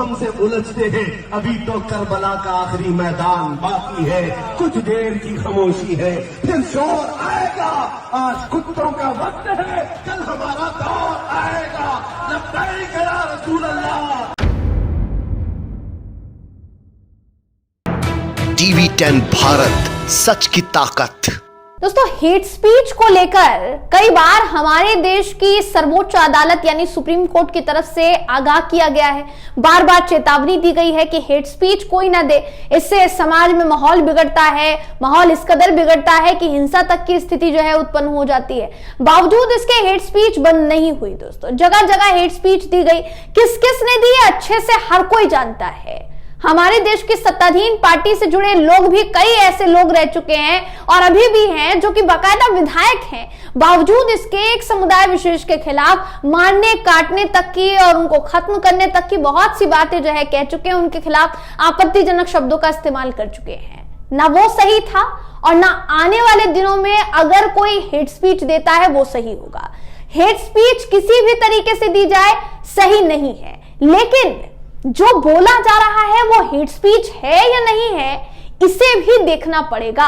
हमसे उलझते हैं। अभी तो करबला का आखिरी मैदान बाकी है, कुछ देर की खामोशी है, फिर शोर आएगा। आज कुत्तों का वक्त है, कल हमारा दौर आएगा। लब्बैक या रसूल अल्लाह। टीवी 10 भारत, सच की ताकत। दोस्तों, हेट स्पीच को लेकर कई बार हमारे देश की सर्वोच्च अदालत यानी सुप्रीम कोर्ट की तरफ से आगाह किया गया है। बार बार चेतावनी दी गई है कि हेट स्पीच कोई ना दे, इससे समाज में माहौल बिगड़ता है, माहौल इस कदर बिगड़ता है कि हिंसा तक की स्थिति जो है उत्पन्न हो जाती है। बावजूद इसके हेट स्पीच बंद नहीं हुई। दोस्तों, जगह जगह हेट स्पीच दी गई। किस किस ने दी अच्छे से हर कोई जानता है। हमारे देश की सत्ताधीन पार्टी से जुड़े लोग भी कई ऐसे लोग रह चुके हैं और अभी भी हैं जो कि बाकायदा विधायक हैं, बावजूद इसके एक समुदाय विशेष के खिलाफ मारने काटने तक की और उनको खत्म करने तक की बहुत सी बातें जो है कह चुके हैं, उनके खिलाफ आपत्तिजनक शब्दों का इस्तेमाल कर चुके हैं। ना वो सही था और ना आने वाले दिनों में अगर कोई हेट स्पीच देता है वो सही होगा। हेट स्पीच किसी भी तरीके से दी जाए सही नहीं है, लेकिन जो बोला जा रहा है वो हेट स्पीच है या नहीं है, इसे भी देखना पड़ेगा।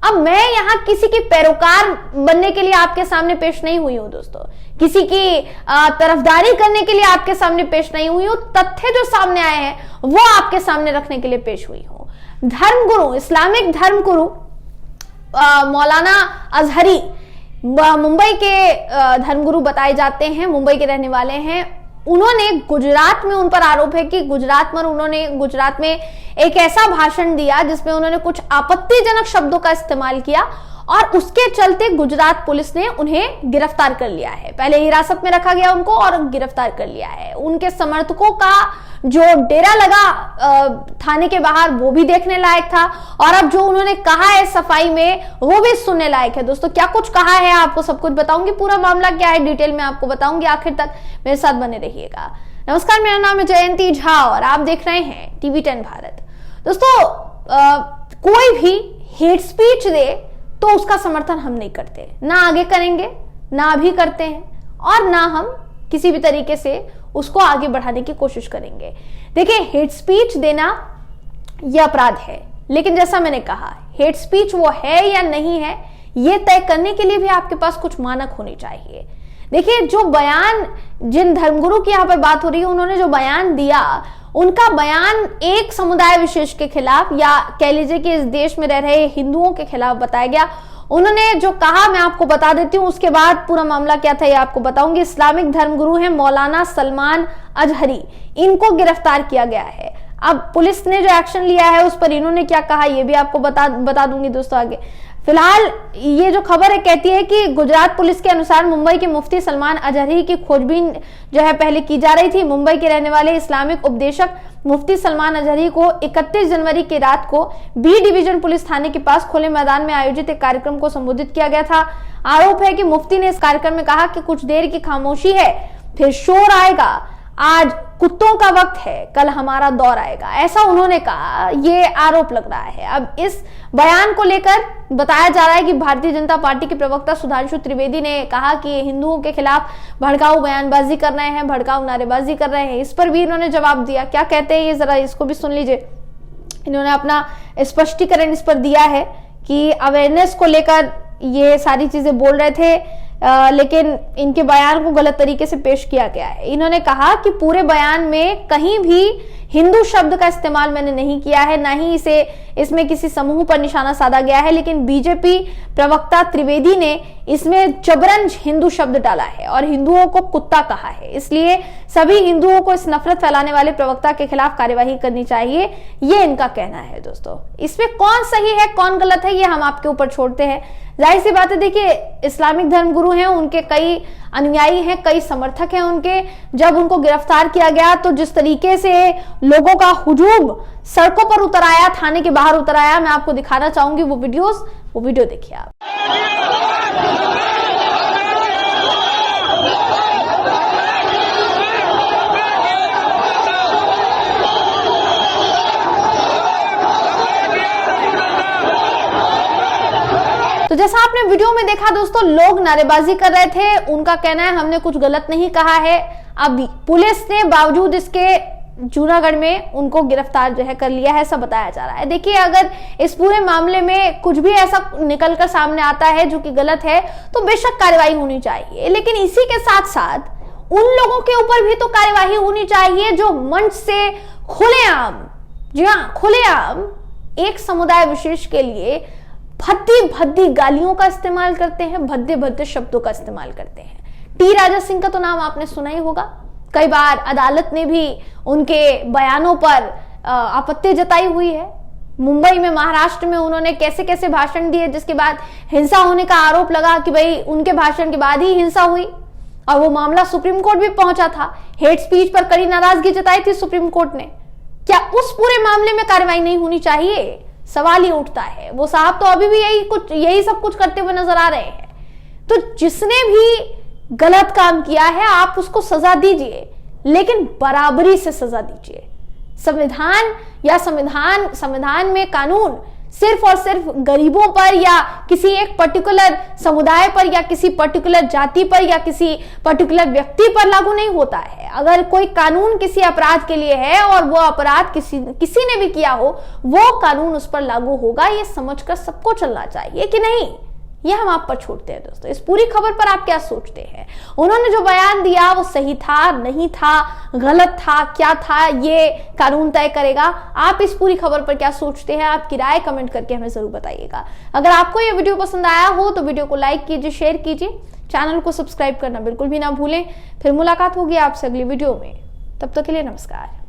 अब मैं यहां किसी की पैरोकार बनने के लिए आपके सामने पेश नहीं हुई हूं। दोस्तों, किसी की तरफदारी करने के लिए आपके सामने पेश नहीं हुई हूं। तथ्य जो सामने आए हैं वो आपके सामने रखने के लिए पेश हुई हूं। धर्मगुरु, इस्लामिक धर्मगुरु मौलाना अजहरी मुंबई के धर्मगुरु बताए जाते हैं, मुंबई के रहने वाले हैं। उन्होंने गुजरात में, उन पर आरोप है कि गुजरात में एक ऐसा भाषण दिया जिसमें उन्होंने कुछ आपत्तिजनक शब्दों का इस्तेमाल किया और उसके चलते गुजरात पुलिस ने उन्हें गिरफ्तार कर लिया है। पहले हिरासत में रखा गया उनको और गिरफ्तार कर लिया है। उनके समर्थकों का जो डेरा लगा थाने के बाहर वो भी देखने लायक था और अब जो उन्होंने कहा है सफाई में वो भी सुनने लायक है। दोस्तों, क्या कुछ कहा है आपको सब कुछ बताऊंगी, पूरा मामला क्या है डिटेल में आपको बताऊंगी, आखिर तक मेरे साथ बने रहिएगा। नमस्कार, मेरा नाम है जयंती झा और आप देख रहे हैं टीवी 10 भारत। दोस्तों, कोई भी हेट स्पीच दे तो उसका समर्थन हम नहीं करते, ना आगे करेंगे, ना अभी करते हैं और ना हम किसी भी तरीके से उसको आगे बढ़ाने की कोशिश करेंगे। देखिए, हेट स्पीच देना यह अपराध है, लेकिन जैसा मैंने कहा हेट स्पीच वो है या नहीं है ये तय करने के लिए भी आपके पास कुछ मानक होनी चाहिए। देखिए, जो बयान, जिन धर्मगुरु की यहाँ पर बात हो रही है, उन्होंने जो बयान दिया, उनका बयान एक समुदाय विशेष के खिलाफ या कह लीजिए कि इस देश में रह रहे हिंदुओं के खिलाफ बताया गया। उन्होंने जो कहा मैं आपको बता देती हूँ, उसके बाद पूरा मामला क्या था ये आपको बताऊंगी। इस्लामिक धर्मगुरु हैं मौलाना सलमान अजहरी, इनको गिरफ्तार किया गया है। अब पुलिस ने जो एक्शन लिया है उस पर इन्होंने क्या कहा ये भी आपको बता दूंगी दोस्तों आगे। फिलहाल ये जो खबर है कहती है कि गुजरात पुलिस के अनुसार मुंबई के मुफ्ती सलमान अजहरी की खोजबीन जो है पहले की जा रही थी। मुंबई के रहने वाले इस्लामिक उपदेशक मुफ्ती सलमान अजहरी को 31 जनवरी की रात को बी डिवीजन पुलिस थाने के पास खुले मैदान में आयोजित एक कार्यक्रम को संबोधित किया गया था। आरोप है कि मुफ्ती ने इस कार्यक्रम में कहा कि कुछ देर की खामोशी है, फिर शोर आएगा, आज कुत्तों का वक्त है, कल हमारा दौर आएगा, ऐसा उन्होंने कहा। ये आरोप लग रहा है। अब इस बयान को लेकर बताया जा रहा है कि भारतीय जनता पार्टी के प्रवक्ता सुधांशु त्रिवेदी ने कहा कि हिंदुओं के खिलाफ भड़काऊ बयानबाजी कर रहे हैं, भड़काऊ नारेबाजी कर रहे हैं। इस पर भी इन्होंने जवाब दिया। क्या कहते हैं ये जरा इसको भी सुन लीजिए। इन्होंने अपना स्पष्टीकरण इस पर दिया है कि अवेयरनेस को लेकर ये सारी चीजें बोल रहे थे, लेकिन इनके बयान को गलत तरीके से पेश किया गया है। इन्होंने कहा कि पूरे बयान में कहीं भी हिंदू शब्द का इस्तेमाल मैंने नहीं किया है, ना ही इसमें किसी समूह पर निशाना साधा गया है, लेकिन बीजेपी प्रवक्ता त्रिवेदी ने इसमें जबरन हिंदू शब्द डाला है और हिंदुओं को कुत्ता कहा है। इसलिए सभी हिंदुओं को इस नफरत फैलाने वाले प्रवक्ता के खिलाफ कार्यवाही करनी चाहिए, ये इनका कहना है। दोस्तों, इसमें कौन सही है कौन गलत है ये हम आपके ऊपर छोड़ते हैं। जाहिर सी बात है, देखिए इस्लामिक धर्मगुरु हैं, उनके कई अनुयायी हैं, कई समर्थक हैं उनके। जब उनको गिरफ्तार किया गया तो जिस तरीके से लोगों का हुजूम सड़कों पर उतर आया, थाने के बाहर उतर आया, मैं आपको दिखाना चाहूंगी वो वीडियो देखिए आप। तो जैसा आपने वीडियो में देखा दोस्तों, लोग नारेबाजी कर रहे थे। उनका कहना है हमने कुछ गलत नहीं कहा है। अब पुलिस ने बावजूद इसके जूनागढ़ में उनको गिरफ्तार जो है कर लिया है, ऐसा बताया जा रहा है। देखिए, अगर इस पूरे मामले में कुछ भी ऐसा निकलकर सामने आता है जो कि गलत है तो बेशक कार्रवाई होनी चाहिए, लेकिन इसी के साथ साथ उन लोगों के ऊपर भी तो कार्यवाही होनी चाहिए जो मंच से खुलेआम, जी हाँ खुलेआम, एक समुदाय विशेष के लिए भद्दी भद्दी गालियों का इस्तेमाल करते हैं, भद्दे भद्दे शब्दों का इस्तेमाल करते हैं। टी राजा सिंह का तो नाम आपने सुना ही होगा। कई बार अदालत ने भी उनके बयानों पर आपत्ति जताई हुई है। मुंबई में, महाराष्ट्र में उन्होंने कैसे कैसे भाषण दिए जिसके बाद हिंसा होने का आरोप लगा कि भाई उनके भाषण के बाद ही हिंसा हुई, और वो मामला सुप्रीम कोर्ट भी पहुंचा था। हेट स्पीच पर कड़ी नाराजगी जताई थी सुप्रीम कोर्ट ने। क्या उस पूरे मामले में कार्रवाई नहीं होनी चाहिए? सवाल ही उठता है। वो साहब तो अभी भी यही सब कुछ करते हुए नजर आ रहे हैं। तो जिसने भी गलत काम किया है आप उसको सजा दीजिए, लेकिन बराबरी से सजा दीजिए। संविधान या संविधान में कानून सिर्फ और सिर्फ गरीबों पर या किसी एक पर्टिकुलर समुदाय पर या किसी पर्टिकुलर जाति पर या किसी पर्टिकुलर व्यक्ति पर लागू नहीं होता है। अगर कोई कानून किसी अपराध के लिए है और वो अपराध किसी ने भी किया हो, वो कानून उस पर लागू होगा, ये समझकर सबको चलना चाहिए कि नहीं। ये हम आप पर छोड़ते हैं दोस्तों। इस पूरी खबर पर आप क्या सोचते हैं? उन्होंने जो बयान दिया वो सही था, नहीं था, गलत था, क्या था, ये कानून तय करेगा। आप इस पूरी खबर पर क्या सोचते हैं? आपकी राय कमेंट करके हमें जरूर बताइएगा। अगर आपको ये वीडियो पसंद आया हो तो वीडियो को लाइक कीजिए, शेयर कीजिए, चैनल को सब्सक्राइब करना बिल्कुल भी ना भूलें। फिर मुलाकात होगी आपसे अगली वीडियो में। तब तक के लिए नमस्कार।